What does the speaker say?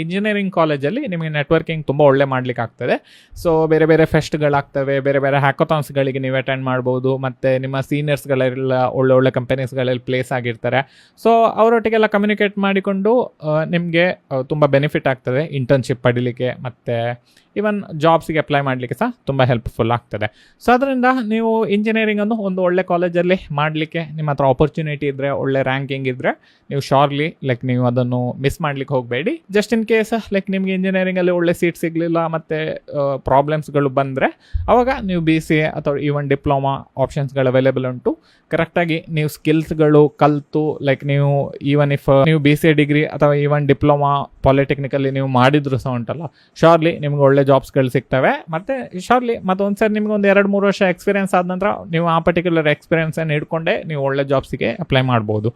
Engineering ಕಾಲೇಜಲ್ಲಿ ನಿಮಗೆ networking ತುಂಬ ಒಳ್ಳೆ ಮಾಡ್ಲಿಕ್ಕೆ ಆಗ್ತದೆ. ಸೊ ಬೇರೆ ಬೇರೆ ಫೆಸ್ಟ್ಗಳಾಗ್ತವೆ, ಬೇರೆ ಬೇರೆ ಹ್ಯಾಕಥಾನ್ಸ್ಗಳಿಗೆ ನೀವು ಅಟೆಂಡ್ ಮಾಡ್ಬೋದು. ಮತ್ತು ನಿಮ್ಮ ಸೀನಿಯರ್ಸ್ಗಳೆಲ್ಲ ಒಳ್ಳೆ ಒಳ್ಳೆ ಕಂಪನೀಸ್ಗಳಲ್ಲಿ ಪ್ಲೇಸ್ ಆಗಿರ್ತಾರೆ. ಸೊ ಅವರೊಟ್ಟಿಗೆಲ್ಲ ಕಮ್ಯುನಿಕೇಟ್ ಮಾಡಿಕೊಂಡು ನಿಮಗೆ ತುಂಬ ಬೆನಿಫಿಟ್ ಆಗ್ತದೆ ಇಂಟರ್ನ್ಶಿಪ್ ಪಡೀಲಿಕ್ಕೆ, ಮತ್ತು ಈವನ್ ಜಾಬ್ಸಿಗೆ ಅಪ್ಲೈ ಮಾಡಲಿಕ್ಕೆ ಸಹ ತುಂಬ ಹೆಲ್ಪ್ಫುಲ್ ಆಗ್ತದೆ. ಸೊ ಅದರಿಂದ ನೀವು ಇಂಜಿನಿಯರಿಂಗನ್ನು ಒಂದು ಒಳ್ಳೆ ಕಾಲೇಜಲ್ಲಿ ಮಾಡಲಿಕ್ಕೆ ನಿಮ್ಮ ಹತ್ರ ಆಪರ್ಚುನಿಟಿ ಇದ್ದರೆ, ಒಳ್ಳೆ ರ್ಯಾಂಕಿಂಗ್ ಇದ್ದರೆ, ನೀವು ಶೋರ್ಲಿ ನೀವು ಅದನ್ನು ಮಿಸ್ ಮಾಡ್ಲಿಕ್ಕೆ ಹೋಗಬೇಡಿ. ಜಸ್ಟ್ ಇನ್ ಕೇಸ್ ನಿಮಗೆ ಇಂಜಿನಿಯರಿಂಗಲ್ಲಿ ಒಳ್ಳೆ ಸೀಟ್ ಸಿಗಲಿಲ್ಲ ಮತ್ತು ಪ್ರಾಬ್ಲಮ್ಸ್ಗಳು ಬಂದರೆ ಅವಾಗ ನೀವು BCA ಅಥವಾ ಈವನ್ ಡಿಪ್ಲೊಮಾ ಆಪ್ಷನ್ಸ್ಗಳು ಅವೈಲೇಬಲ್ ಉಂಟು. ಕರೆಕ್ಟಾಗಿ ನೀವು ಸ್ಕಿಲ್ಸ್ಗಳು ಕಲಿತು ನೀವು ಈವನ್ ಇಫ್ ನೀವು BCA ಡಿಗ್ರಿ ಅಥವಾ ಈವನ್ ಡಿಪ್ಲೊಮಾ ಪಾಲಿಟೆಕ್ನಿಕಲ್ಲಿ ನೀವು ಮಾಡಿದ್ರು ಸಹ ಉಂಟಲ್ಲ, ಶೋರ್ಲಿ ನಿಮ್ಗೆ ಒಳ್ಳೆ ಜಾಬ್ಸ್ಗಳು ಸಿಗ್ತವೆ. ಮತ್ತು ಶೋರ್ಲಿ ಮತ್ತೊಂದು ಸರಿ ನಿಮ್ಗೆ ಒಂದು 2-3 ವರ್ಷ ಎಕ್ಸ್ಪೀರಿಯನ್ಸ್ ಆದ ನಂತರ ನೀವು ಆ ಪರ್ಟಿಕ್ಯುಲರ್ ಎಕ್ಸ್ಪೀರಿಯನ್ಸನ್ನು ಹಿಡ್ಕೊಂಡೇ ನೀವು ಒಳ್ಳೆ ಜಾಬ್ಸಿಗೆ ಅಪ್ಲೈ ಮಾಡ್ಬೋದು.